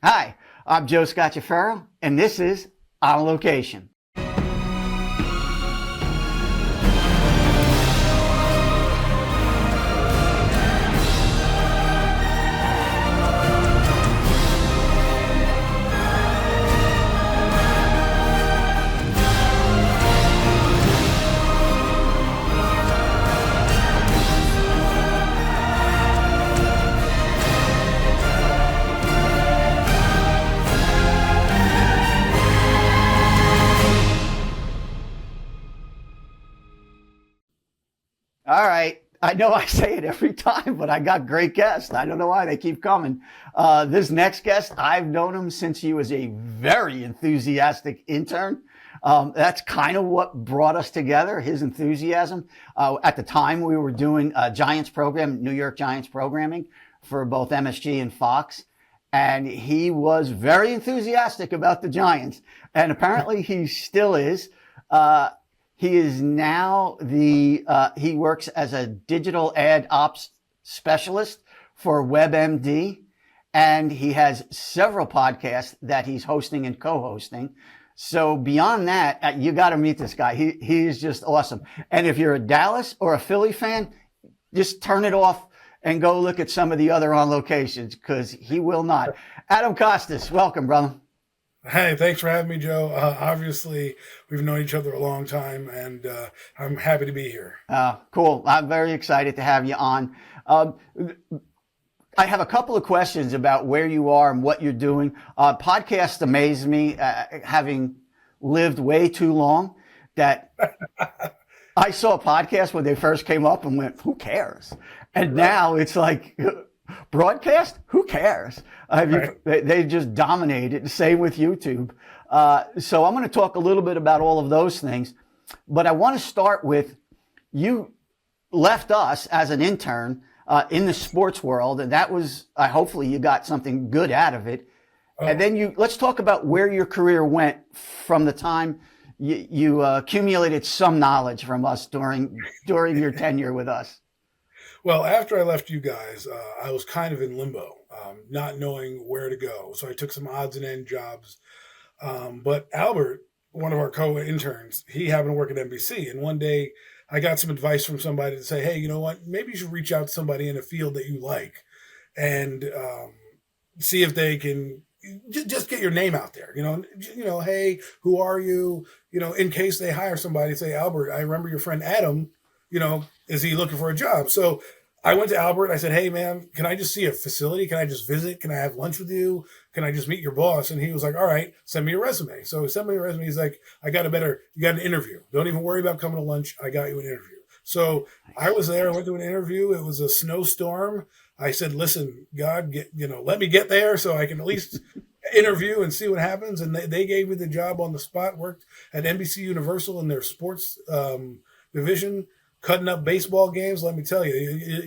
Hi, I'm Joe Scacciaferro, and this is On Location. All right. I know I say it every time, but I got great guests. I don't know why they keep coming. This next guest, I've known him since he was a very enthusiastic intern. That's kind of what brought us together, his enthusiasm. At the time, we were doing Giants program, New York Giants programming for both MSG and Fox. And he was very enthusiastic about the Giants. And apparently he still is. He is now he works as a digital ad ops specialist for WebMD, and he has several podcasts that he's hosting and co-hosting. So beyond that, you got to meet this guy. He is just awesome. And if you're a Dallas or a Philly fan, just turn it off and go look at some of the other On Locations, because he will not. Adam Costas, welcome, brother. Hey, thanks for having me, Joe. Obviously, we've known each other a long time, and I'm happy to be here. Cool. I'm very excited to have you on. I have a couple of questions about where you are and what you're doing. Podcasts amaze me, having lived way too long, that I saw a podcast when they first came up and went, who cares? And now it's like, broadcast? Who cares? They just dominated. Same with YouTube. So I'm going to talk a little bit about all of those things. But I want to start with, you left us as an intern in the sports world. And that was, hopefully you got something good out of it. Oh. And then let's talk about where your career went from the time you accumulated some knowledge from us during your tenure with us. Well, after I left you guys, I was kind of in limbo, not knowing where to go. So I took some odds and end jobs. But Albert, one of our co-interns, he happened to work at NBC. And one day I got some advice from somebody to say, hey, you know what? Maybe you should reach out to somebody in a field that you like and see if they can just get your name out there. Hey, who are you? In case they hire somebody, say, Albert, I remember your friend Adam, is he looking for a job? So I went to Albert. I said, hey, man, can I just see a facility? Can I just visit? Can I have lunch with you? Can I just meet your boss? And he was like, all right, send me your resume. So he sent me a resume. He's like, you got an interview. Don't even worry about coming to lunch. I got you an interview. So I was there. I went to an interview. It was a snowstorm. I said, listen, God, let me get there so I can at least interview and see what happens. And they gave me the job on the spot. Worked at NBC Universal in their sports division, cutting up baseball games. Let me tell you,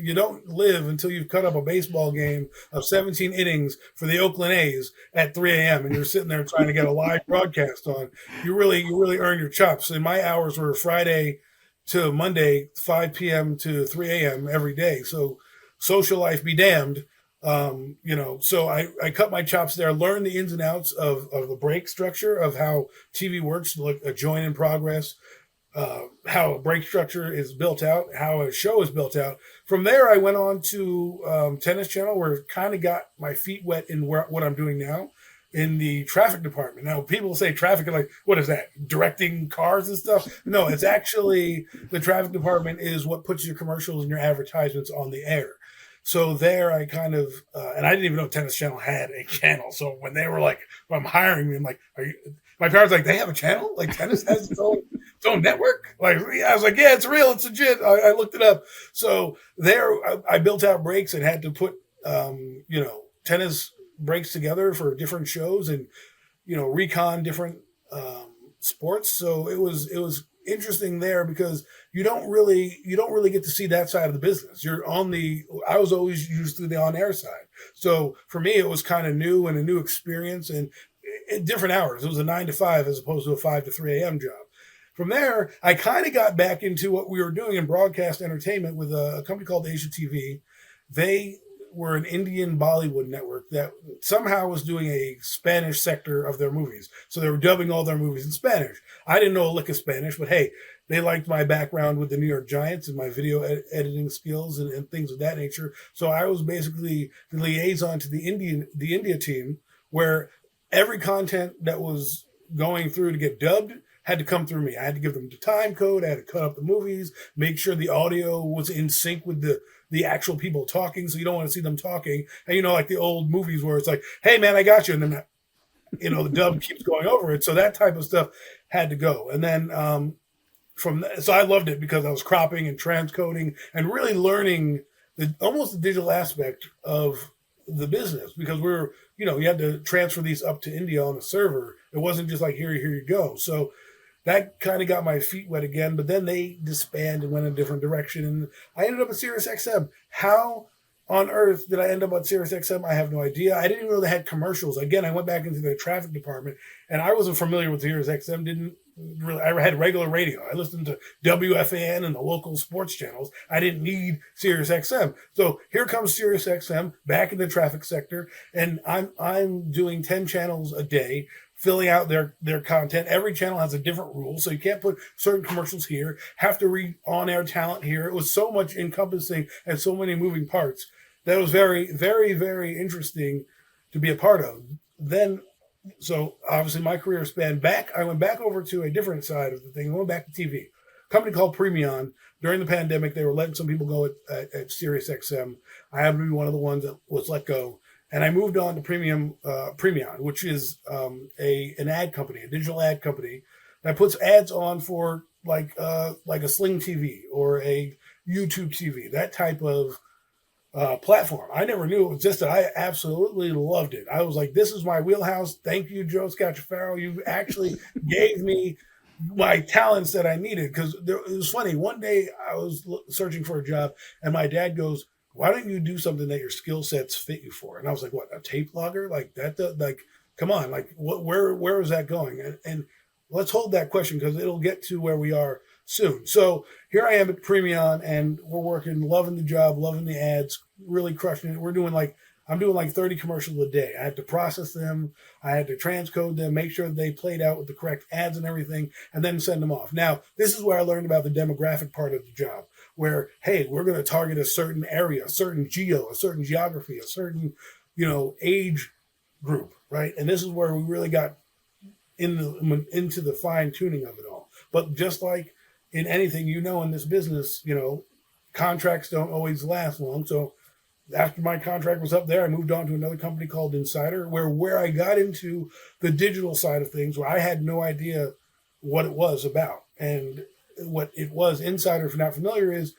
you don't live until you've cut up a baseball game of 17 innings for the Oakland A's at 3 a.m. and you're sitting there trying to get a live broadcast on. You really earn your chops. And my hours were Friday to Monday, 5 p.m. to 3 a.m. every day. So social life be damned. So I cut my chops there, learned the ins and outs of the break structure of how TV works, like a join in progress, how a break structure is built out, how a show is built out. From there, I went on to Tennis Channel, where it kind of got my feet wet in what I'm doing now in the traffic department. Now, people say traffic, like, what is that, directing cars and stuff? No, it's actually, the traffic department is what puts your commercials and your advertisements on the air. So there I kind of, and I didn't even know Tennis Channel had a channel. So when they were like, I'm hiring me, I'm like, my parents were like, they have a channel? Like tennis has its own network? Like, I was like, yeah, it's real. It's legit. I looked it up. So there I built out breaks and had to put, tennis breaks together for different shows and, recon different sports. So it was interesting there because you don't really get to see that side of the business. I was always used to the on-air side. So for me, it was kind of new and a new experience and different hours. It was a 9 to 5 as opposed to a 5 to 3 a.m. job. From there, I kind of got back into what we were doing in broadcast entertainment with a company called Asia TV. They were an Indian Bollywood network that somehow was doing a Spanish sector of their movies. So they were dubbing all their movies in Spanish. I didn't know a lick of Spanish, but hey, they liked my background with the New York Giants and my video editing skills and things of that nature. So I was basically the liaison to the India team, where every content that was going through to get dubbed had to come through me. I had to give them the time code. I had to cut up the movies, make sure the audio was in sync with the actual people talking. So you don't want to see them talking. And, like the old movies where it's like, hey, man, I got you. And then, the dub keeps going over it. So that type of stuff had to go. And then so I loved it because I was cropping and transcoding and really learning almost the digital aspect of the business, because you had to transfer these up to India on a server. It wasn't just like, here you go. So that kind of got my feet wet again, but then they disbanded and went in a different direction. And I ended up at Sirius XM. How on earth did I end up at Sirius XM? I have no idea. I didn't even know they had commercials. Again, I went back into the traffic department, and I wasn't familiar with Sirius XM. I had regular radio. I listened to WFAN and the local sports channels. I didn't need Sirius XM. So here comes Sirius XM back in the traffic sector, and I'm doing 10 channels a day, filling out their content. Every channel has a different rule, so you can't put certain commercials here, have to read on-air talent here. It was so much encompassing and so many moving parts that was very, very, very interesting to be a part of. So obviously my career spanned back. I went back over to a different side of the thing. I went back to TV. A company called Premion. During the pandemic, they were letting some people go at Sirius XM. I happened to be one of the ones that was let go. And I moved on to Premion, which is an ad company, a digital ad company that puts ads on for like a Sling TV or a YouTube TV, that type of platform. I never knew it existed. I absolutely loved it. I was like, this is my wheelhouse. Thank you, Joe Scacciafaro. You actually gave me my talents that I needed. Because it was funny. One day I was searching for a job, and my dad goes, why don't you do something that your skill sets fit you for? And I was like, what, a tape logger? Like that, like, come on, like where is that going? And let's hold that question, because it'll get to where we are soon. So here I am at Premion, and we're working, loving the job, loving the ads, really crushing it. I'm doing like 30 commercials a day. I had to process them. I had to transcode them, make sure they played out with the correct ads and everything, and then send them off. Now, this is where I learned about the demographic part of the job, where, hey, we're going to target a certain area, a certain geo, a certain geography, a certain, age group, right? And this is where we really got into the fine tuning of it all. But just like in anything, in this business, contracts don't always last long. So after my contract was up there, I moved on to another company called Insider, where I got into the digital side of things, where I had no idea what it was about. And what it was, Insider, if you're not familiar, is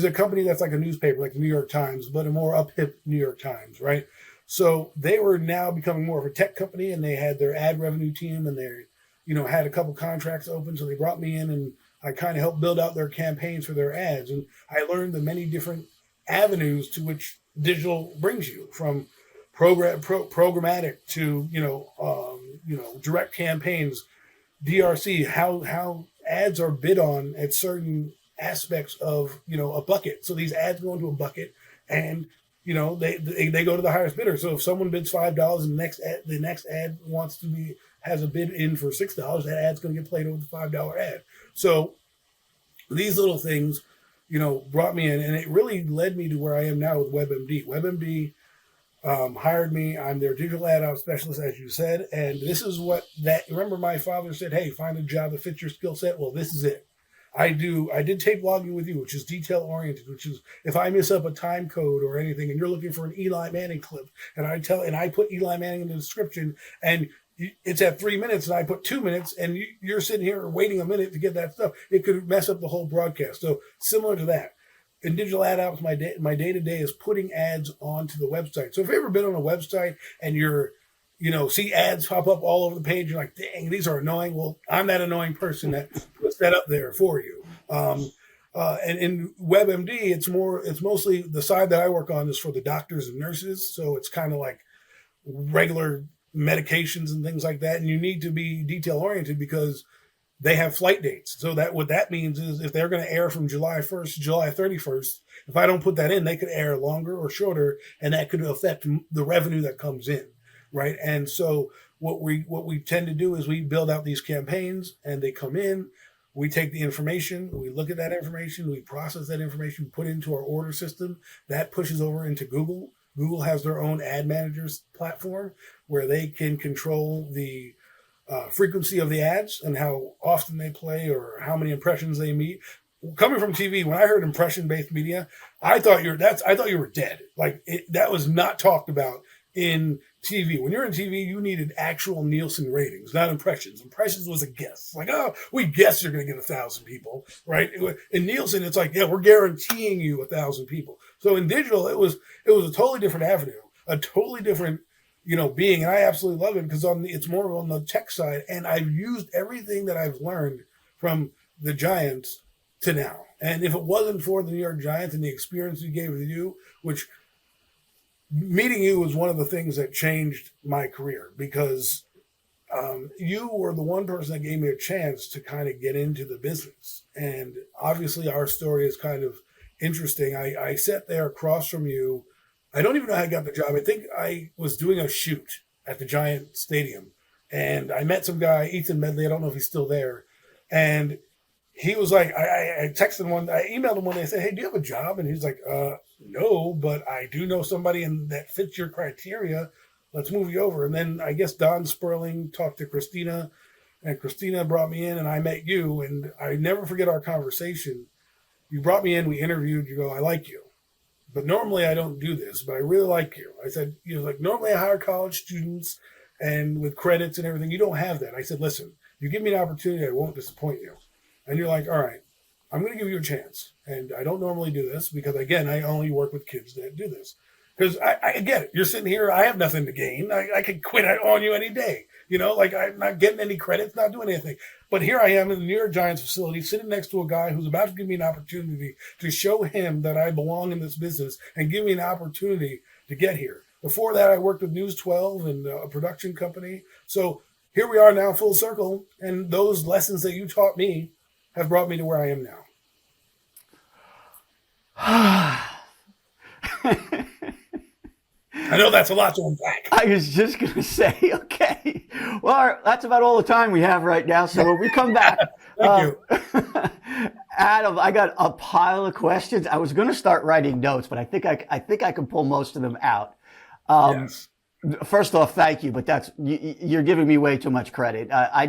a company that's like a newspaper, like the New York Times, but a more up-hip New York Times, right? So they were now becoming more of a tech company, and they had their ad revenue team, and they, had a couple contracts open. So they brought me in, and I kind of helped build out their campaigns for their ads. And I learned the many different avenues to which digital brings you, from programmatic to, direct campaigns, DRC, how ads are bid on at certain aspects of, a bucket. So these ads go into a bucket, and they go to the highest bidder. So if someone bids $5 and the next ad has a bid in for $6, that ad's going to get played over the $5 ad. So these little things, brought me in, and it really led me to where I am now with WebMD. WebMD hired me. I'm their digital ad ops specialist, as you said. And this is remember my father said, hey, find a job that fits your skill set. Well, this is it. I did tape logging with you, which is detail oriented, which is if I miss up a time code or anything and you're looking for an Eli Manning clip, and I put Eli Manning in the description, and it's at 3 minutes and I put 2 minutes, and you're sitting here waiting a minute to get that stuff, it could mess up the whole broadcast. So similar to that. In digital ad ops, my day-to-day is putting ads onto the website. So if you've ever been on a website and you're, see ads pop up all over the page, you're like, dang, these are annoying. Well, I'm that annoying person that puts that up there for you. And in WebMD, it's mostly the side that I work on is for the doctors and nurses. So it's kind of like regular medications and things like that. And you need to be detail oriented, because they have flight dates. So that what that means is if they're going to air from July 1st to July 31st, if I don't put that in, they could air longer or shorter, and that could affect the revenue that comes in, right? And so what we tend to do is we build out these campaigns, and they come in. We take the information, we look at that information, we process that information, put it into our order system. That pushes over into Google. Google has their own ad managers platform where they can control the frequency of the ads and how often they play or how many impressions they meet. Coming from TV, when I heard impression-based media, I thought you were dead. Like that was not talked about in TV. When you're in TV, you needed actual Nielsen ratings, not impressions. Impressions was a guess. Like, oh, we guess you're going to get 1,000 people, right? In Nielsen, it's like, yeah, we're guaranteeing you 1,000 people. So in digital, it was a totally different avenue, a totally different, being. And I absolutely love it because it's more on the tech side. And I've used everything that I've learned from the Giants to now. And if it wasn't for the New York Giants and the experience we gave with you, which meeting you was one of the things that changed my career because you were the one person that gave me a chance to kind of get into the business. And obviously our story is kind of interesting. I sat there across from you. I don't even know how I got the job. I think I was doing a shoot at the Giant Stadium, and I met some guy, Ethan Medley. I don't know if he's still there. And he was like, I texted him I emailed him one day. I said, hey, do you have a job? And he's like, no, but I do know somebody that fits your criteria. Let's move you over. And then I guess Don Sperling talked to Christina, and Christina brought me in, and I met you. And I never forget our conversation. You brought me in, we interviewed, you go, I like you. But normally I don't do this, but I really like you. I said, normally I hire college students and with credits and everything. You don't have that. I said, listen, you give me an opportunity, I won't disappoint you. And you're like, all right, I'm going to give you a chance. And I don't normally do this because, again, I only work with kids that do this. Because I get it. You're sitting here. I have nothing to gain. I could quit on you any day. I'm not getting any credits, not doing anything. But here I am in the New York Giants facility sitting next to a guy who's about to give me an opportunity to show him that I belong in this business and give me an opportunity to get here. Before that, I worked with News 12 and a production company. So here we are now full circle. And those lessons that you taught me have brought me to where I am now. I know that's a lot to unpack. I was just going to say, okay, well, that's about all the time we have right now. So when we come back, Thank you. Adam, I got a pile of questions. I was going to start writing notes, but I think I can pull most of them out. Yes. First off, thank you, but you're giving me way too much credit. I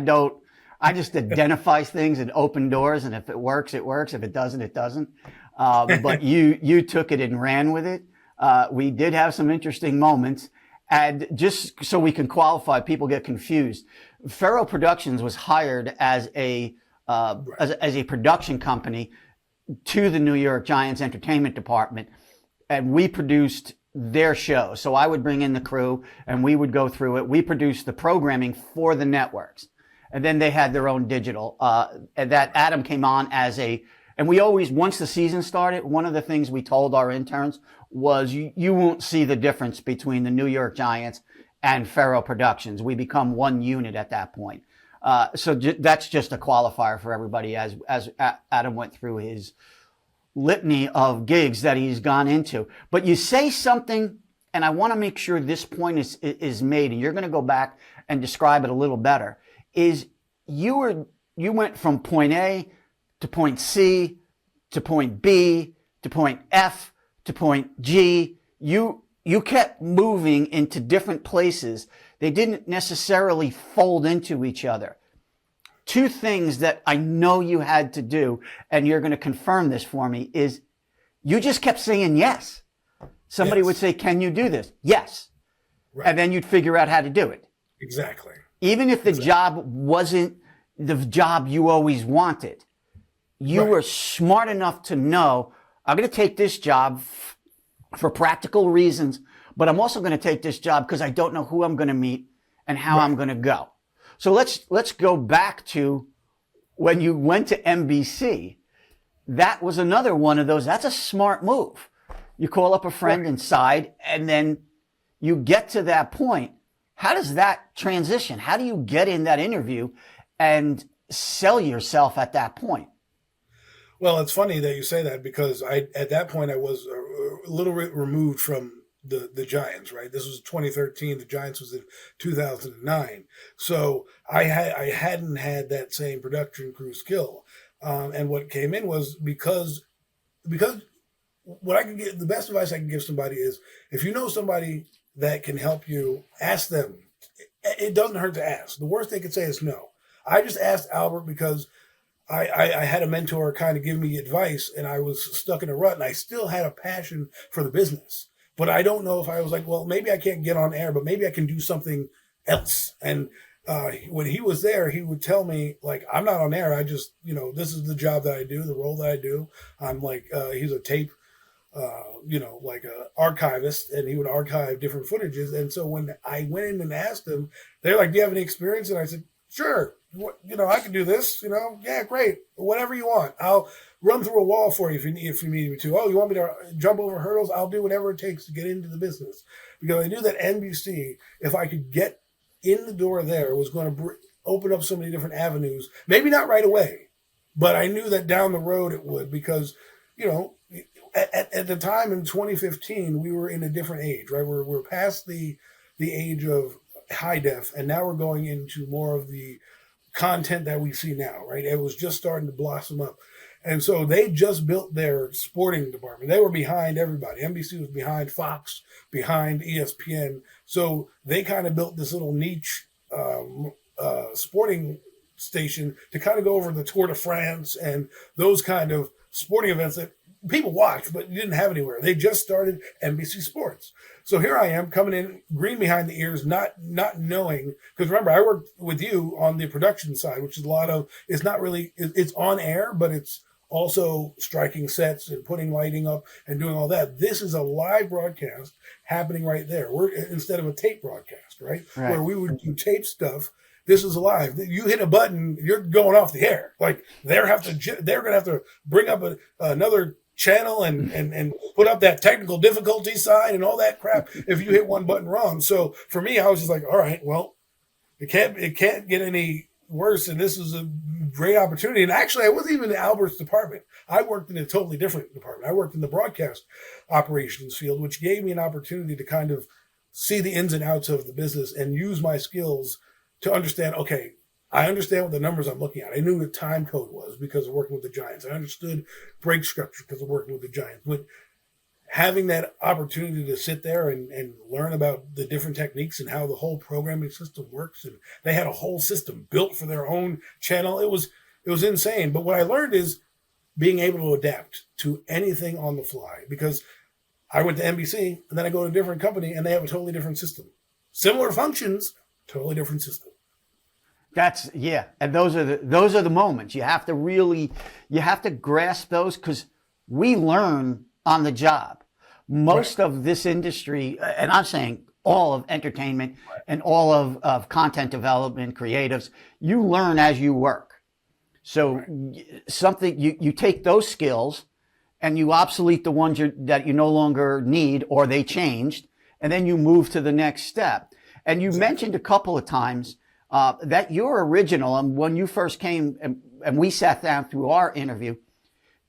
just identify things and open doors, and if it works, it works. If it doesn't, it doesn't. But you took it and ran with it. We did have some interesting moments, and just so we can qualify, people get confused. Faro Productions was hired as a production company to the New York Giants entertainment department, and we produced their show. So I would bring in the crew, and we would go through it. We produced the programming for the networks. And then they had their own digital, and that Adam came on and we always, once the season started, one of the things we told our interns was you won't see the difference between the New York Giants and Faro Productions. We become one unit at that point. So that's just a qualifier for everybody as Adam went through his litany of gigs that he's gone into. But you say something, and I want to make sure this point is made, and you're going to go back and describe it a little better, is you went from point A to point C to point B to point F to point G. You kept moving into different places. They didn't necessarily fold into each other. Two things that I know you had to do, and you're going to confirm this for me, is you just kept saying yes. Somebody would say, can you do this? Yes. Right. And then you'd figure out how to do it. Exactly. Even if the job wasn't the job you always wanted, you were smart enough to know, I'm going to take this job for practical reasons, but I'm also going to take this job because I don't know who I'm going to meet and how I'm going to go. So let's go back to when you went to NBC. That was another one of those. That's a smart move. You call up a friend inside, and then you get to that point. How does that transition? How do you get in that interview? And sell yourself at that point? Well, it's funny that you say that because at that point I was a little bit removed from the Giants, right? This was 2013. The Giants was in 2009, so I hadn't had that same production crew skill, and what came in was because what I can get, the best advice I can give somebody is, if you know somebody that can help you, ask them. It doesn't hurt to ask. The worst they could say is no. I just asked Albert because I had a mentor kind of give me advice, and I was stuck in a rut, and I still had a passion for the business. But I don't know if I was like, well, maybe I can't get on air, but maybe I can do something else. And when he was there, he would tell me, like, I'm not on air. I just, this is the job that I do, the role that I do. I'm like, he's a tape, like a archivist, and he would archive different footages. And so when I went in and asked him, they're like, do you have any experience? And I said, sure. I can do this, yeah, great. Whatever you want. I'll run through a wall for you if you need me to. Oh, you want me to jump over hurdles? I'll do whatever it takes to get into the business. Because I knew that NBC, if I could get in the door there, was going to open up so many different avenues. Maybe not right away, but I knew that down the road it would, because, at the time in 2015, we were in a different age, right? We're past the age of high def, and now we're going into more of the content that we see now, right? It was just starting to blossom up. And so they just built their sporting department. They were behind everybody. NBC was behind Fox, behind ESPN. So they kind of built this little niche sporting station to kind of go over the Tour de France and those kind of sporting events that people watch, but you didn't have anywhere. They just started NBC Sports. So here I am coming in green behind the ears, not knowing, because remember, I worked with you on the production side, which is a lot of, it's not really, it's on air, but it's also striking sets and putting lighting up and doing all that. This is a live broadcast happening right there. We're instead of a tape broadcast, right? Where we would do tape stuff. This is live. You hit a button, you're going off the air. Like they're going to have to bring up another channel and put up that technical difficulty sign and all that crap if you hit one button wrong. So for me, I was just like, all right, well, it can't get any worse, and this is a great opportunity. And actually, I wasn't even in Albert's department. I worked in a totally different department. I worked in the broadcast operations field, which gave me an opportunity to kind of see the ins and outs of the business and use my skills to understand, okay, I understand what the numbers I'm looking at. I knew what time code was because of working with the Giants. I understood break structure because of working with the Giants. But having that opportunity to sit there and learn about the different techniques and how the whole programming system works, and they had a whole system built for their own channel. It was insane. But what I learned is being able to adapt to anything on the fly, because I went to NBC and then I go to a different company and they have a totally different system. Similar functions, totally different system. And those are the moments you have to grasp those, because we learn on the job. Most of this industry, and I'm saying all of entertainment and all of content development, creatives, you learn as you work. So something you take those skills and you obsolete the ones that you no longer need, or they changed, and then you move to the next step. And you mentioned a couple of times that you're original, and when you first came and we sat down through our interview,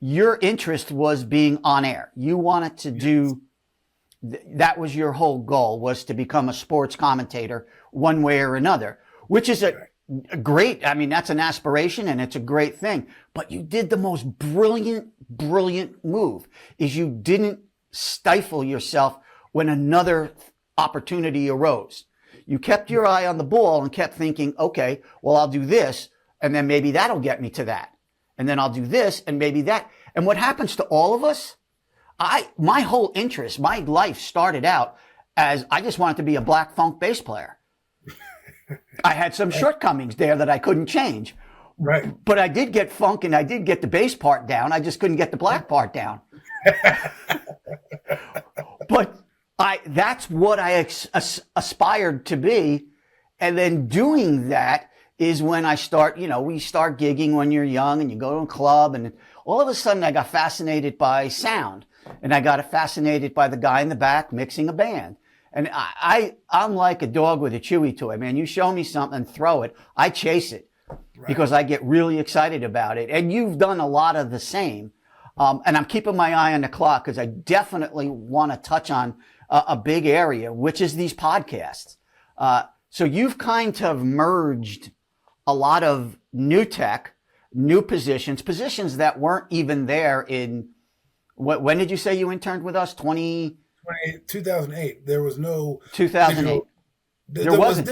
your interest was being on air. You wanted to do, that was your whole goal, was to become a sports commentator one way or another, which is a great, I mean, that's an aspiration and it's a great thing. But you did the most brilliant move, is you didn't stifle yourself when another opportunity arose. You kept your eye on the ball and kept thinking, okay, well, I'll do this, and then maybe that'll get me to that. And then I'll do this, and maybe that. And what happens to all of us, my whole interest, my life started out as I just wanted to be a black funk bass player. I had some shortcomings there that I couldn't change. Right. But I did get funk and I did get the bass part down. I just couldn't get the black part down. But that's what I aspired to be. And then doing that is when I start, we start gigging when you're young and you go to a club, and all of a sudden I got fascinated by sound, and I got fascinated by the guy in the back mixing a band. And I'm like a dog with a chewy toy, man. You show me something, throw it. I chase it. because I get really excited about it. And you've done a lot of the same. And I'm keeping my eye on the clock because I definitely want to touch on a big area, which is these podcasts. So you've kind of merged a lot of new tech, new positions that weren't even there in, when did you say you interned with us? 2008. There was no 2008. There wasn't.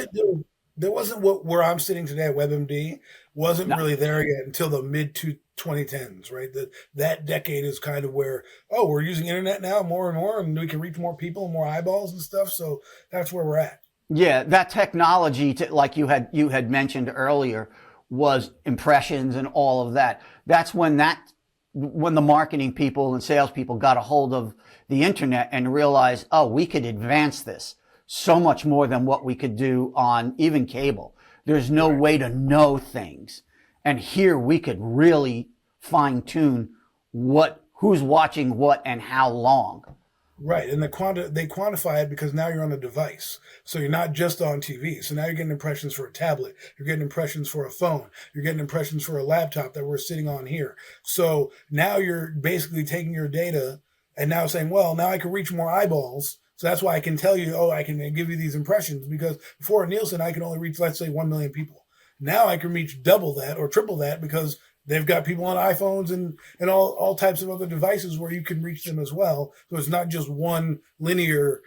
There wasn't where I'm sitting today at WebMD wasn't really there yet until the mid 2010s, right? That decade is kind of where, we're using internet now more and more, and we can reach more people, more eyeballs and stuff. So that's where we're at. Yeah, that technology, like you had mentioned earlier, was impressions and all of that. That's when the marketing people and salespeople got a hold of the internet and realized, we could advance this so much more than what we could do on even cable. There's no way to know things. And here we could really fine tune who's watching what and how long. Right. And they quantify it because now you're on a device. So you're not just on TV. So now you're getting impressions for a tablet. You're getting impressions for a phone. You're getting impressions for a laptop that we're sitting on here. So now you're basically taking your data and now saying, well, now I can reach more eyeballs. So that's why I can tell you, I can give you these impressions, because before Nielsen, I can only reach, let's say, 1 million people. Now I can reach double that or triple that because they've got people on iPhones and all types of other devices where you can reach them as well. So it's not just one linear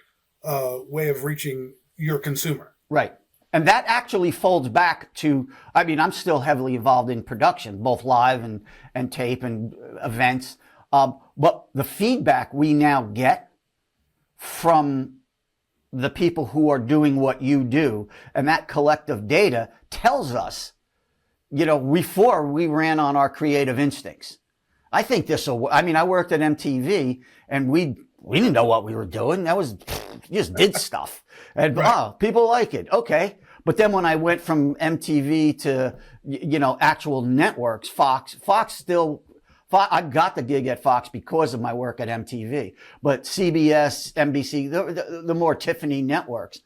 way of reaching your consumer. Right. And that actually folds back to, I'm still heavily involved in production, both live and tape and events. But the feedback we now get from the people who are doing what you do, and that collective data tells us, before we ran on our creative instincts. I think I worked at MTV and we didn't know what we were doing. Just did stuff and people like it. Okay. But then when I went from MTV to, actual networks, Fox I got the gig at Fox because of my work at MTV, but CBS, NBC, the more Tiffany networks,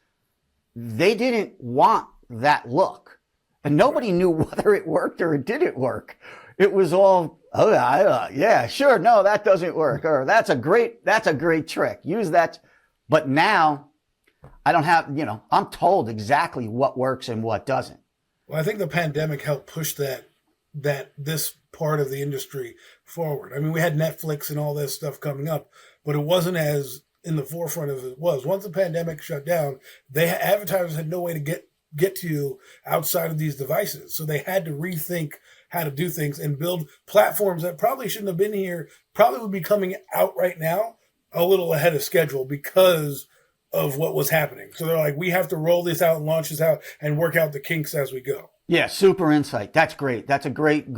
they didn't want that look. And nobody knew whether it worked or it didn't work. It was all, yeah, sure, no, that doesn't work. Or that's a great trick. Use that. But now I don't have, I'm told exactly what works and what doesn't. Well, I think the pandemic helped push this part of the industry forward. We had Netflix and all this stuff coming up, but it wasn't as in the forefront as it was. Once the pandemic shut down, advertisers had no way to get to you outside of these devices. So they had to rethink how to do things and build platforms that probably shouldn't have been here, probably would be coming out right now a little ahead of schedule because of what was happening. So they're like, we have to roll this out and launch this out and work out the kinks as we go. Yeah, super insight. That's great. That's a great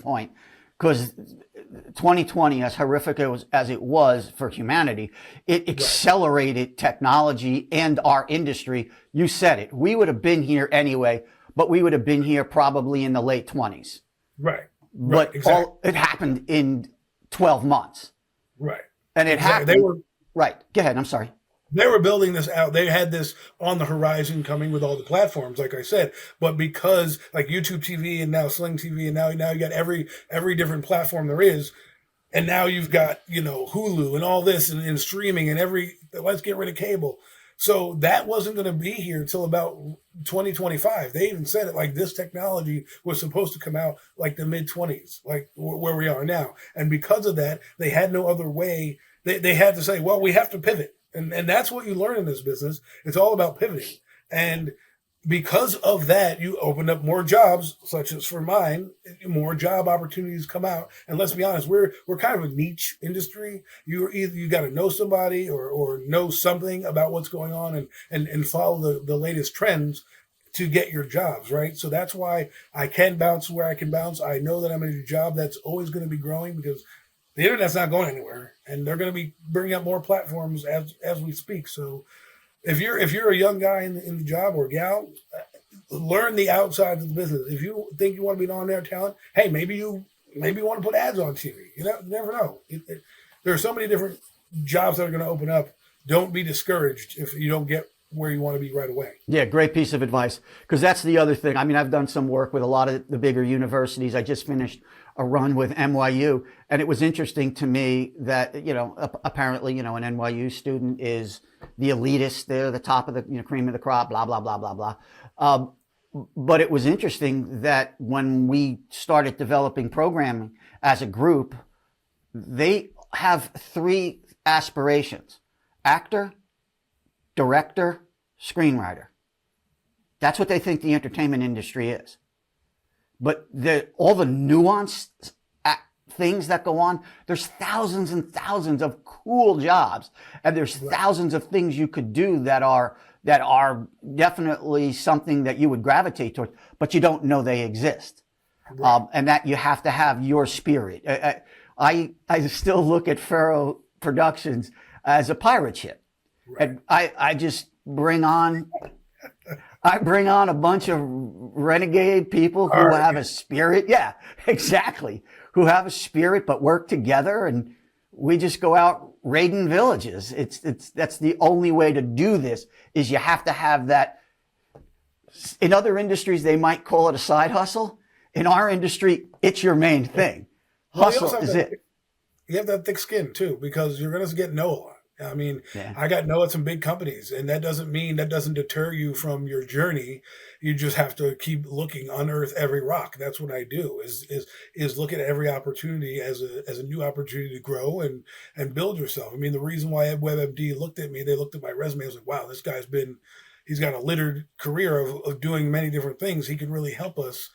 point. Because 2020, as horrific as it was for humanity, it accelerated technology and our industry. You said it. We would have been here anyway, but we would have been here probably in the late 20s. Right. But exactly. It happened in 12 months. Right. And it happened. Right. Go ahead. I'm sorry. They were building this out. They had this on the horizon coming with all the platforms, like I said. But because like YouTube TV and now Sling TV and now you got every different platform there is, and now you've got Hulu and all this and streaming and let's get rid of cable. So that wasn't going to be here until about 2025. They even said it like this technology was supposed to come out like the mid 20s, like where we are now. And because of that, they had no other way. They had to say, well, we have to pivot. And that's what you learn in this business. It's all about pivoting. And because of that, you open up more jobs, such as for mine, more job opportunities come out. And let's be honest, we're kind of a niche industry. You got to know somebody or know something about what's going on and follow the latest trends to get your jobs, right? So that's why I can bounce where I can bounce. I know that I'm in a job that's always going to be growing because the internet's not going anywhere, and they're going to be bringing up more platforms as we speak. So, if you're a young guy in the job or gal, learn the outsides of the business. If you think you want to be on there talent, hey, maybe you want to put ads on TV. You never know. There are so many different jobs that are going to open up. Don't be discouraged if you don't get where you want to be right away. Yeah, great piece of advice. Because that's the other thing. I mean, I've done some work with a lot of the bigger universities. I just finished a run with NYU, and it was interesting to me that, apparently, an NYU student is the elitist. They're the top of the cream of the crop, blah, blah, blah, blah, blah. But it was interesting that when we started developing programming as a group, they have 3 aspirations: actor, director, screenwriter. That's what they think the entertainment industry is. But all the nuanced things that go on, there's thousands and thousands of cool jobs, and there's thousands of things you could do that are definitely something that you would gravitate toward, but you don't know they exist. Right. And that you have to have your spirit. I still look at Faro Productions as a pirate ship. Right. And I just bring on a bunch of renegade people who have a spirit. Yeah, exactly. Who have a spirit, but work together, and we just go out raiding villages. That's the only way to do this, is you have to have that. In other industries, they might call it a side hustle. In our industry, it's your main thing. Hustle is it. You have that thick skin too, because you're going to get no a lot. I mean, I got no at some big companies, and that doesn't deter you from your journey. You just have to keep looking, unearth every rock. That's what I do is look at every opportunity as a new opportunity to grow and build yourself. I mean, the reason why WebMD looked at me, they looked at my resume, I was like, wow, this guy's he's got a littered career of doing many different things. He could really help us,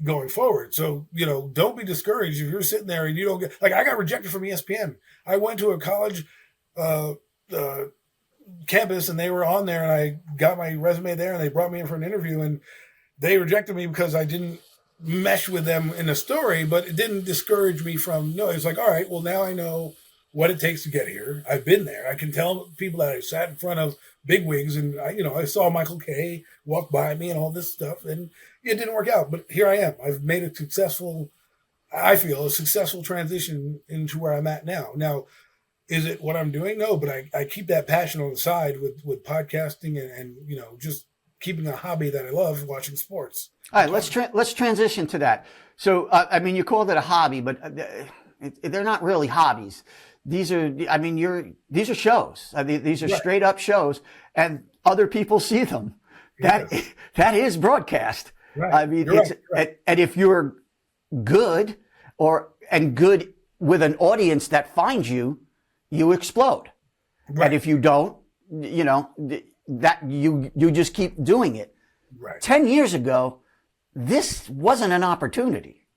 going forward. So, don't be discouraged if you're sitting there and you don't get, like, I got rejected from ESPN. I went to a college campus, and they were on there, and I got my resume there, and they brought me in for an interview, and they rejected me because I didn't mesh with them in the story, but it didn't discourage me from, no, it's like, all right, well, now I know what it takes to get here. I've been there. I can tell people that I sat in front of big wigs, and I saw Michael Kay walk by me and all this stuff, and it didn't work out, but here I am. I've made a successful transition into where I'm at now. Now, is it what I'm doing? No, but I keep that passion on the side with podcasting and just keeping a hobby that I love, watching sports. All right, let's transition to that. So, you called it a hobby, but they're not really hobbies. These are shows. These are straight up shows, and other people see them. That is broadcast. Right. And if you're good good with an audience that finds you, you explode. Right. And if you don't, that you just keep doing it. Right. 10 years ago, this wasn't an opportunity.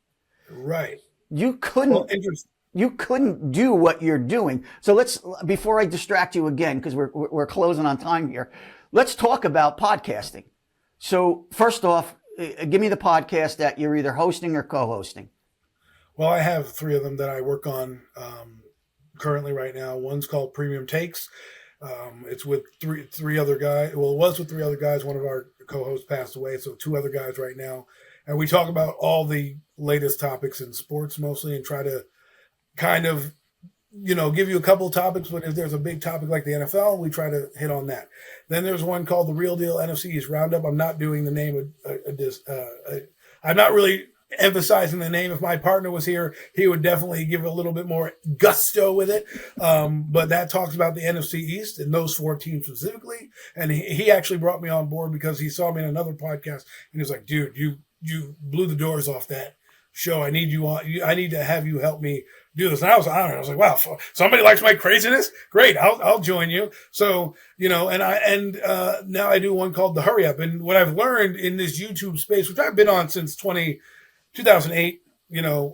Right. You couldn't do what you're doing. So before I distract you again, because we're closing on time here, let's talk about podcasting. So first off, give me the podcast that you're either hosting or co-hosting. Well, I have 3 of them that I work on currently right now. One's called Premium Takes. It's with three other guys. Well, it was with 3 other guys. One of our co-hosts passed away, so 2 other guys right now. And we talk about all the latest topics in sports mostly, and try to kind of, give you a couple of topics, but if there's a big topic like the NFL, we try to hit on that. Then there's one called The Real Deal NFC East Roundup. I'm not doing the name of this. I'm not really emphasizing the name. If my partner was here, he would definitely give a little bit more gusto with it. But that talks about the NFC East and those 4 teams specifically. And he actually brought me on board because he saw me in another podcast, and he was like, dude, you blew the doors off that show. I need you on. I need to have you help me do this. And I was honored. I was like, wow, somebody likes my craziness. Great. I'll join you. So, now I do one called The Hurry Up. And what I've learned in this YouTube space, which I've been on since 2008,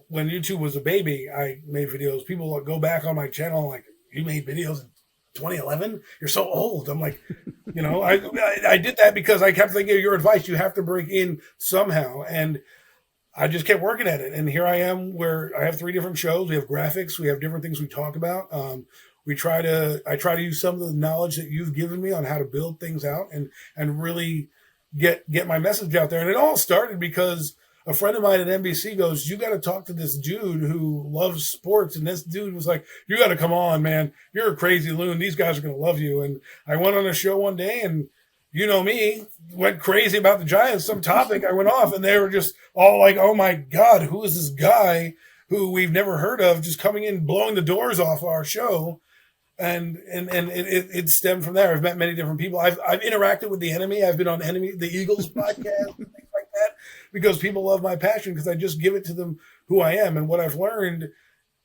when YouTube was a baby, I made videos. People would go back on my channel like, you made videos in 2011? You're so old. I'm like, I did that because I kept thinking of your advice. You have to break in somehow. And I just kept working at it. And here I am where I have 3 different shows. We have graphics. We have different things we talk about. I try to use some of the knowledge that you've given me on how to build things out and really get my message out there. And it all started because a friend of mine at NBC goes, you got to talk to this dude who loves sports. And this dude was like, you got to come on, man. You're a crazy loon. These guys are going to love you. And I went on a show one day, and you know me, went crazy about the Giants, some topic. I went off, and they were just all like, oh my God, who is this guy who we've never heard of just coming in, blowing the doors off our show? And it stemmed from there. I've met many different people. I've interacted with the enemy. I've been on the Eagles podcast and things like that, because people love my passion, because I just give it to them who I am. And what I've learned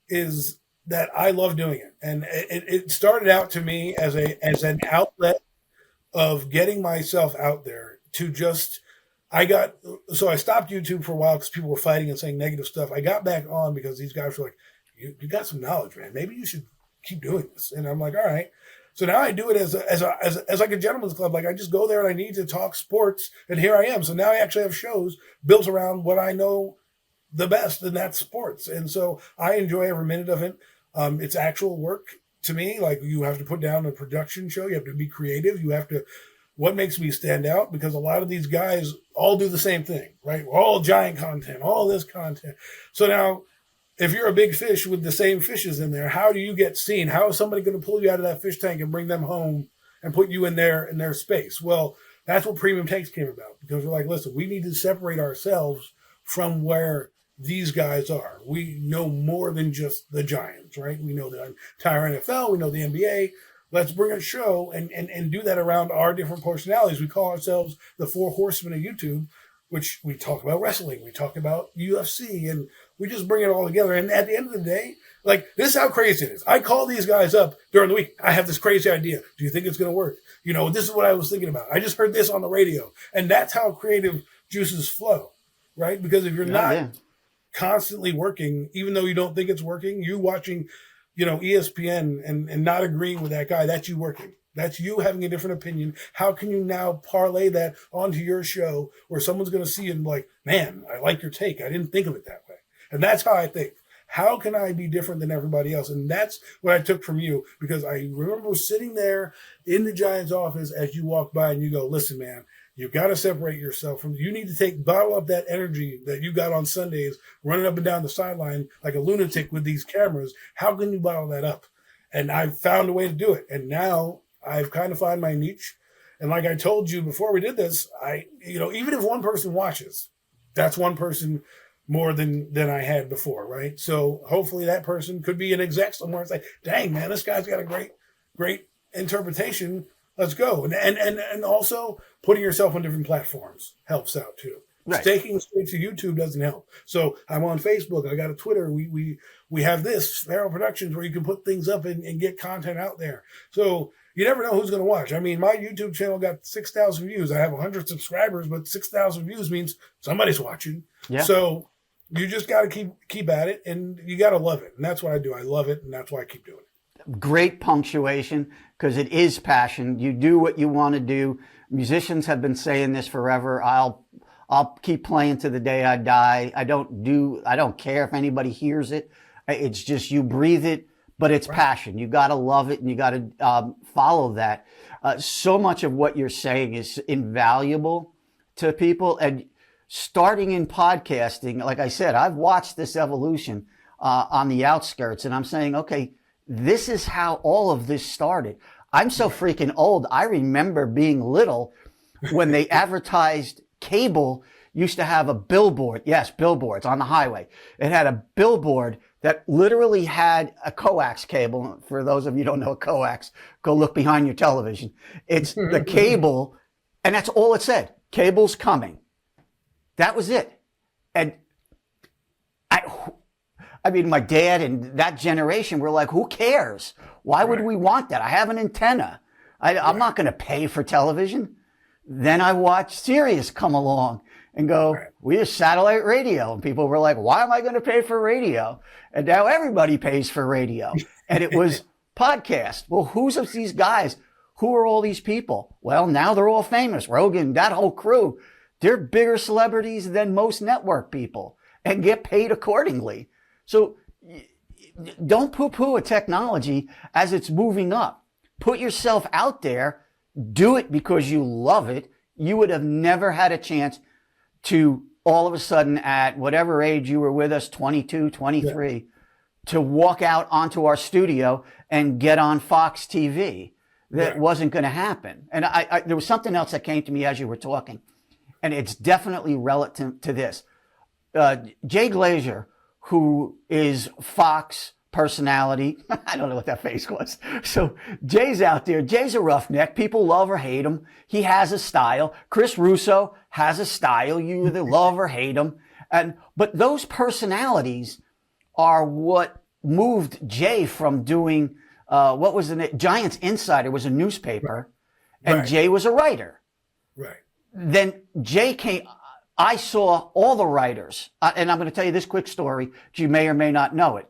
is that I love doing it. And it started out to me as an outlet of getting myself out there to just, I stopped YouTube for a while because people were fighting and saying negative stuff. I got back on because these guys were like, you got some knowledge, man. Maybe you should keep doing this. And I'm like, all right. So now I do it as like a gentleman's club. Like, I just go there and I need to talk sports, and here I am. So now I actually have shows built around what I know the best, and that's sports. And so I enjoy every minute of it. It's actual work to me. Like, you have to put down a production show. You have to be creative. What makes me stand out? Because a lot of these guys all do the same thing, right? All giant content, all this content. So now, if you're a big fish with the same fishes in there, how do you get seen? How is somebody going to pull you out of that fish tank and bring them home and put you in their space? Well, that's what Premium Takes came about, because we're like, listen, we need to separate ourselves from where these guys are. We know more than just the Giants, right? We know the entire NFL. We know the NBA. Let's bring a show and do that around our different personalities. We call ourselves the Four Horsemen of YouTube, which we talk about wrestling. We talk about UFC, and we just bring it all together. And at the end of the day, like, this is how crazy it is. I call these guys up during the week. I have this crazy idea. Do you think it's going to work? You know, this is what I was thinking about. I just heard this on the radio. And that's how creative juices flow, right? Because if you're not constantly working, even though you don't think it's working, you watching, ESPN and not agreeing with that guy, that's you working. That's you having a different opinion. How can you now parlay that onto your show where someone's going to see it and be like, man, I like your take. I didn't think of it that way. And that's how I think. How can I be different than everybody else? And that's what I took from you, because I remember sitting there in the Giants office as you walk by and you go, listen, man, you've got to separate yourself from, you need to bottle up that energy that you got on Sundays, running up and down the sideline like a lunatic with these cameras. How can you bottle that up? And I've found a way to do it. And now I've kind of found my niche. And like I told you before we did this, even if one person watches, that's one person more than I had before, right? So hopefully that person could be an exec somewhere and say, dang, man, this guy's got a great interpretation. Let's go. And also putting yourself on different platforms helps out too. Right. Staking straight to YouTube doesn't help. So I'm on Facebook. I got a Twitter. We have this Sparrow Productions where you can put things up and get content out there. So you never know who's going to watch. I mean, my YouTube channel got 6,000 views. I have 100 subscribers, but 6,000 views means somebody's watching. Yeah. So you just got to keep at it, and you got to love it. And that's what I do. I love it, and that's why I keep doing it. Great punctuation, because it is passion. You do what you want to do. Musicians have been saying this forever. I'll keep playing to the day I die. I don't care if anybody hears it. It's just, you breathe it, but it's passion. You got to love it, and you got to follow that. So much of what you're saying is invaluable to people. And starting in podcasting, like I said, I've watched this evolution on the outskirts, and I'm saying, okay, this is how all of this started. I'm so freaking old. I remember being little when they advertised cable used to have a billboard. Yes, billboards on the highway. It had a billboard that literally had a coax cable. For those of you who don't know a coax, go look behind your television. It's the cable, and that's all it said. Cable's coming. That was it. And I mean, my dad and that generation were like, who cares? Why would we want that? I have an antenna. I'm not going to pay for television. Then I watched Sirius come along and go, we have satellite radio. And people were like, why am I going to pay for radio? And now everybody pays for radio. And it was podcast. Well, who's of these guys? Who are all these people? Well, now they're all famous. Rogan, that whole crew, they're bigger celebrities than most network people and get paid accordingly. So don't poo-poo a technology as it's moving up. Put yourself out there. Do it because you love it. You would have never had a chance to all of a sudden at whatever age you were with us, 22, 23, to walk out onto our studio and get on Fox TV. That wasn't going to happen. And there was something else that came to me as you were talking, and it's definitely relative to this. Jay Glazer, who is Fox personality, I don't know what that face was. So Jay's out there. Jay's a roughneck. People love or hate him. He has a style. Chris Russo has a style. You either love or hate him. But those personalities are what moved Jay from doing what was the Giants Insider was a newspaper, and Jay was a writer. Right. Then Jay came. I saw all the writers, and I'm going to tell you this quick story. You may or may not know it.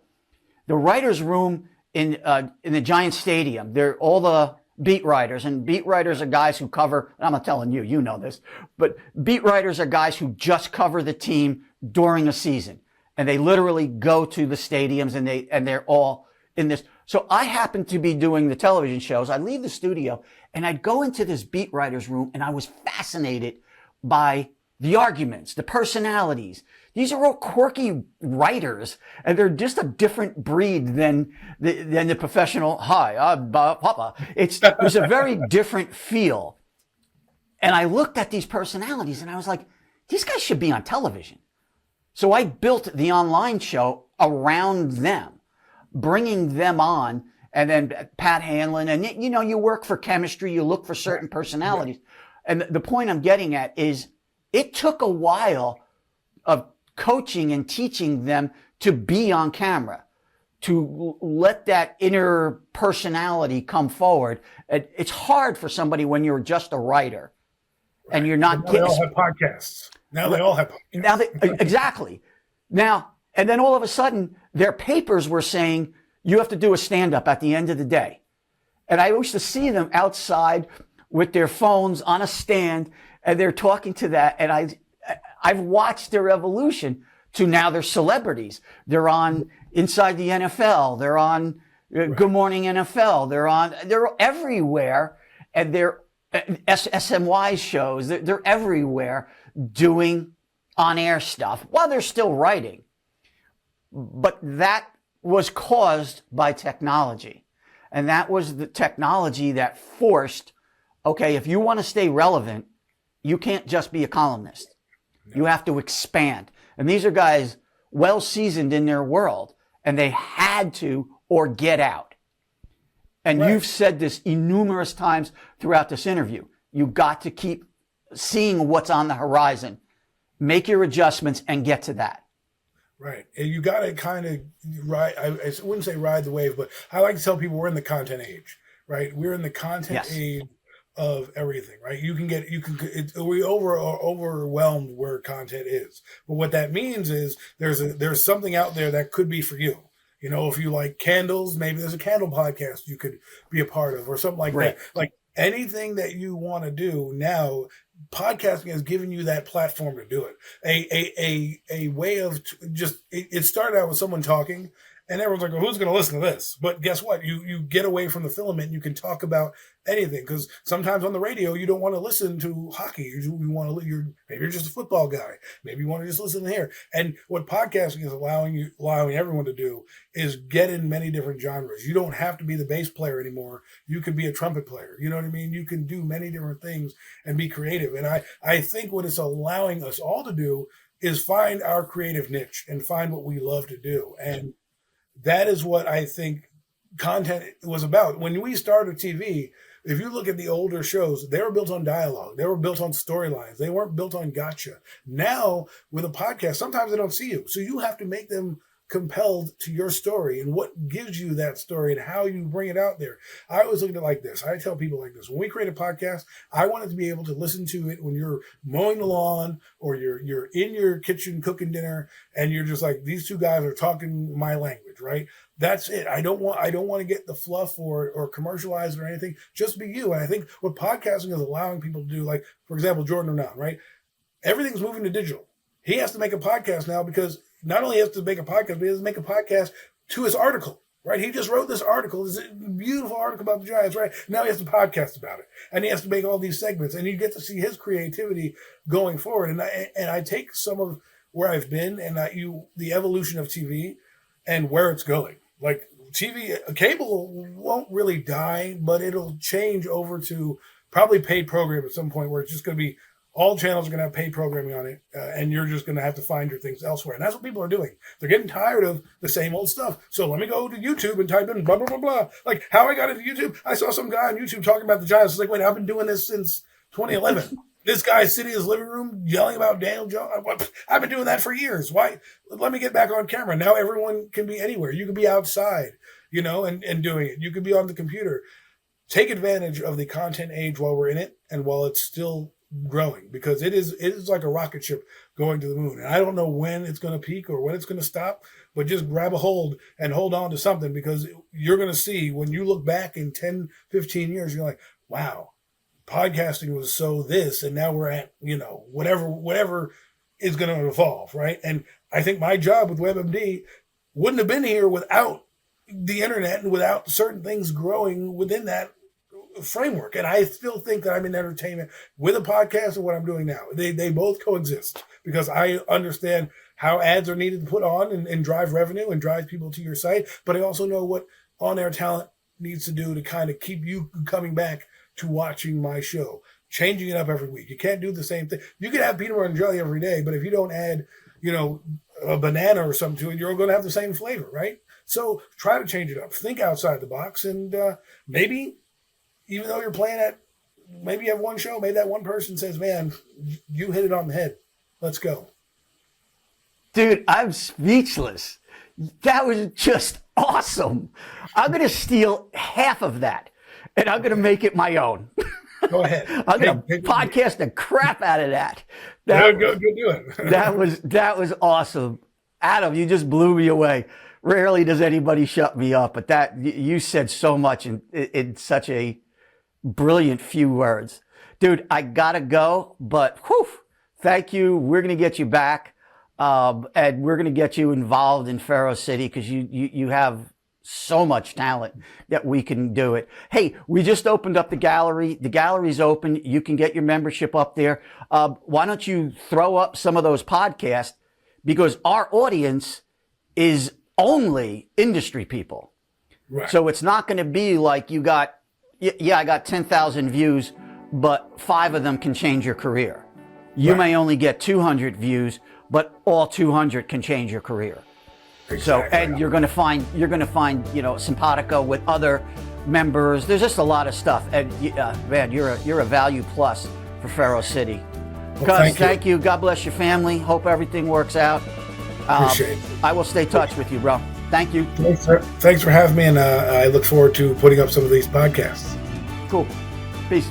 The writers' room in the Giants Stadium. They're all the beat writers, and beat writers are guys who cover. I'm not telling you, you know this, but beat writers are guys who just cover the team during a season, and they literally go to the stadiums, and they're all in this. So I happened to be doing the television shows. I'd leave the studio and I'd go into this beat writer's room, and I was fascinated by the arguments, the personalities. These are all quirky writers, and they're just a different breed than the professional. Hi, I'm Papa. There's a very different feel. And I looked at these personalities and I was like, these guys should be on television. So I built the online show around them, bringing them on, and then Pat Hanlon, and you work for chemistry, you look for certain personalities. And the point I'm getting at is it took a while of coaching and teaching them to be on camera, to let that inner personality come forward. It's hard for somebody when you're just a writer and you're not getting. They all have podcasts. Now they all have podcasts. Exactly. Now, and then all of a sudden, their papers were saying, you have to do a stand-up at the end of the day. And I used to see them outside with their phones on a stand, and they're talking to that. And I've watched their evolution to now they're celebrities. They're on Inside the NFL. They're on Good Morning NFL. They're everywhere. And they're SMY shows. They're everywhere doing on-air stuff while they're still writing. But that was caused by technology. And that was the technology that forced, okay, if you want to stay relevant, you can't just be a columnist. No. You have to expand. And these are guys well seasoned in their world, and they had to or get out. And you've said this innumerous times throughout this interview. You've got to keep seeing what's on the horizon, make your adjustments, and get to that. Right. And you got to kind of ride, I wouldn't say ride the wave, but I like to tell people we're in the content age, right? We're in the content age of everything, right? We overwhelmed where content is. But what that means is there's something out there that could be for you. You know, if you like candles, maybe there's a candle podcast you could be a part of or something like that. Like anything that you want to do now, podcasting has given you that platform to do it. A way of it started out with someone talking, and everyone's like, well, who's going to listen to this? But guess what? You get away from the filament and you can talk about anything, because sometimes on the radio you don't want to listen to hockey. You want to maybe you're just a football guy. Maybe you want to just listen here. And what podcasting is allowing everyone to do is get in many different genres. You don't have to be the bass player anymore. You can be a trumpet player. You know what I mean? You can do many different things and be creative. And I think what it's allowing us all to do is find our creative niche and find what we love to do. And that is what I think content was about. When we started TV, if you look at the older shows, they were built on dialogue. They were built on storylines. They weren't built on gotcha. Now, with a podcast, sometimes they don't see you. So you have to make them compelled to your story and what gives you that story and how you bring it out there. I always look at it like this. I tell people like this. When we create a podcast, I want it to be able to listen to it when you're mowing the lawn or you're in your kitchen cooking dinner and you're just like, these two guys are talking my language, right? That's it. I don't want to get the fluff or commercialize it or anything. Just be you. And I think what podcasting is allowing people to do, like, for example, Jordan Renan, right? Everything's moving to digital. He has to make a podcast now because not only has to make a podcast, but he has to make a podcast to his article. right? He just wrote this article, this beautiful article about the Giants, right? Now he has to podcast about it, and he has to make all these segments, and you get to see his creativity going forward. And I take some of where I've been and the evolution of TV and where it's going. Like TV, cable won't really die, but it'll change over to probably paid program at some point, where it's just going to be all channels are going to have paid programming on it, and you're just going to have to find your things elsewhere. And that's what people are doing. They're getting tired of the same old stuff. So let me go to YouTube and type in blah, blah, blah, blah. Like how I got into YouTube, I saw some guy on YouTube talking about the Giants. It's like, wait, I've been doing this since 2011. This guy's sitting in his living room yelling about Daniel Jones. I've been doing that for years. Why? Let me get back on camera. Now everyone can be anywhere. You can be outside, and doing it. You could be on the computer. Take advantage of the content age while we're in it and while it's still growing, because it is like a rocket ship going to the moon. And I don't know when it's going to peak or when it's going to stop, but just grab a hold and hold on to something, because you're going to see when you look back in 10, 15 years, you're like, wow, podcasting was so this, and now we're at, whatever is going to evolve, right? And I think my job with WebMD wouldn't have been here without the internet and without certain things growing within that framework. And I still think that I'm in entertainment with a podcast and what I'm doing now. They both coexist, because I understand how ads are needed to put on and drive revenue and drive people to your site. But I also know what on-air talent needs to do to kind of keep you coming back to watching my show, changing it up every week. You can't do the same thing. You can have peanut butter and jelly every day, but if you don't add, a banana or something to it, you're going to have the same flavor, right? So try to change it up. Think outside the box, and maybe, even though you're playing at, maybe you have one show, maybe that one person says, man, you hit it on the head. Let's go. Dude, I'm speechless. That was just awesome. I'm going to steal half of that, and I'm going to make it my own. Go ahead. I'm going to podcast the crap out of that. Go do it. That was awesome. Adam, you just blew me away. Rarely does anybody shut me up, but that you said so much in such a brilliant few words. Dude, I gotta go, but thank you. We're going to get you back, and we're going to get you involved in Faro City, because you have so much talent that we can do it. Hey, we just opened up the gallery. The gallery's open. You can get your membership up there. Why don't you throw up some of those podcasts, because our audience is only industry people. Right. So it's not going to be like I got 10,000 views, but 5 of them can change your career. You may only get 200 views, but all 200 can change your career. Exactly. So, and you're going to find, simpatico with other members. There's just a lot of stuff. And man, you're a value plus for Faro City. Well, thank you. God bless your family. Hope everything works out. Appreciate it. I will stay in touch with you, bro. Thank you. Thanks for having me, and I look forward to putting up some of these podcasts. Cool. Peace.